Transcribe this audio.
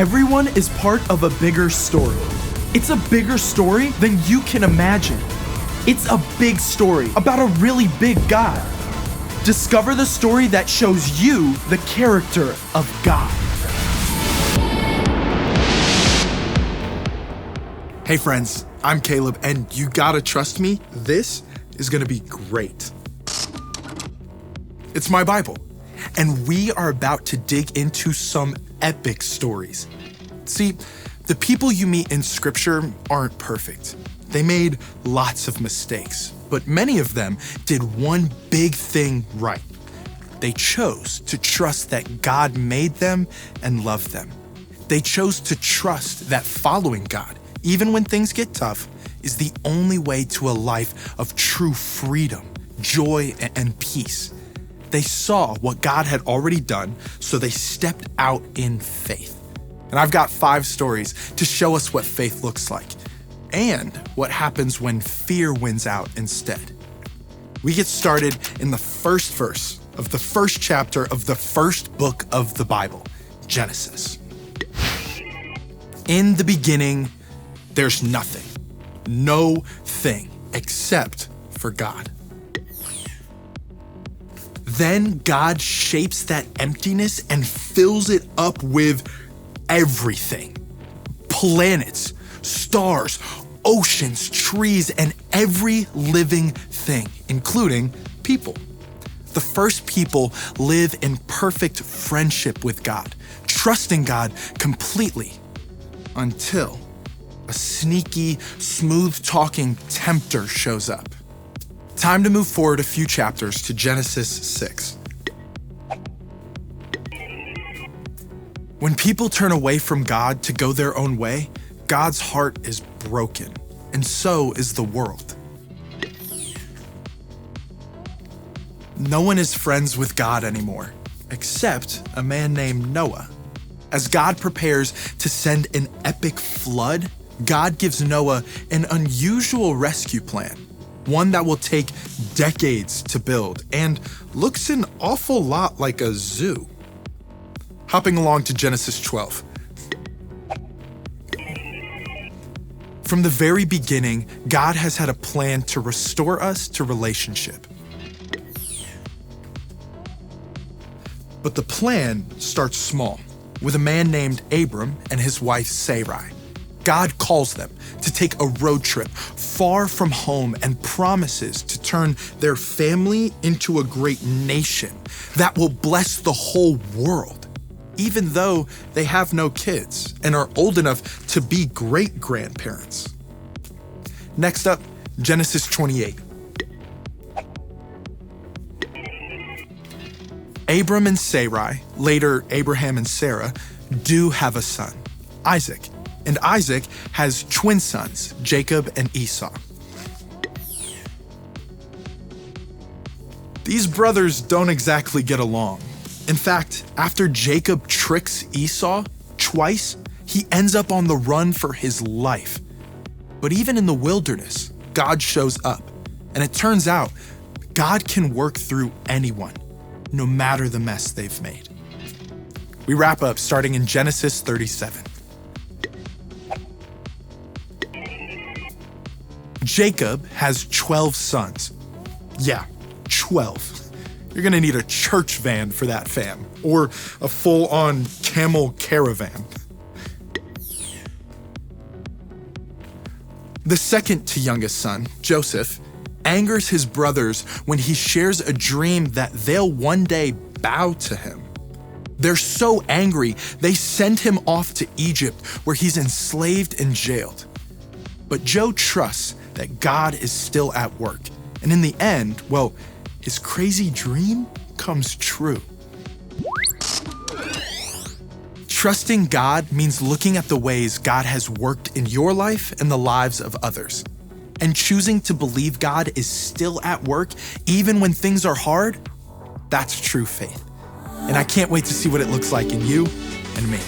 Everyone is part of a bigger story. It's a bigger story than you can imagine. It's a big story about a really big God. Discover the story that shows you the character of God. Hey friends, I'm Caleb, and you gotta trust me, this is gonna be great. It's my Bible, and we are about to dig into some epic stories. See, the people you meet in Scripture aren't perfect. They made lots of mistakes, but many of them did one big thing right. They chose to trust that God made them and loved them. They chose to trust that following God, even when things get tough, is the only way to a life of true freedom, joy, and peace. They saw what God had already done, so they stepped out in faith. And I've got 5 stories to show us what faith looks like and what happens when fear wins out instead. We get started in the first verse of the first chapter of the first book of the Bible, Genesis. In the beginning, there's nothing, no thing except for God. Then God shapes that emptiness and fills it up with everything. Planets, stars, oceans, trees, and every living thing, including people. The first people live in perfect friendship with God, trusting God completely, until a sneaky, smooth-talking tempter shows up. Time to move forward a few chapters to Genesis 6. When people turn away from God to go their own way, God's heart is broken, and so is the world. No one is friends with God anymore, except a man named Noah. As God prepares to send an epic flood, God gives Noah an unusual rescue plan, one that will take decades to build and looks an awful lot like a zoo. Hopping along to Genesis 12. From the very beginning, God has had a plan to restore us to relationship. But the plan starts small, with a man named Abram and his wife Sarai. God calls them to take a road trip far from home and promises to turn their family into a great nation that will bless the whole world, even though they have no kids and are old enough to be great-grandparents. Next up, Genesis 28. Abram and Sarai, later Abraham and Sarah, do have a son, Isaac. And Isaac has twin sons, Jacob and Esau. These brothers don't exactly get along. In fact, after Jacob tricks Esau twice, he ends up on the run for his life. But even in the wilderness, God shows up. And it turns out, God can work through anyone, no matter the mess they've made. We wrap up starting in Genesis 37. Jacob has 12 sons. Yeah, 12. You're gonna need a church van for that fam, or a full-on camel caravan. The second to youngest son, Joseph, angers his brothers when he shares a dream that they'll one day bow to him. They're so angry, they send him off to Egypt, where he's enslaved and jailed. But Joe trusts that God is still at work. And in the end, well, his crazy dream comes true. Trusting God means looking at the ways God has worked in your life and the lives of others. And choosing to believe God is still at work even when things are hard, that's true faith. And I can't wait to see what it looks like in you and me.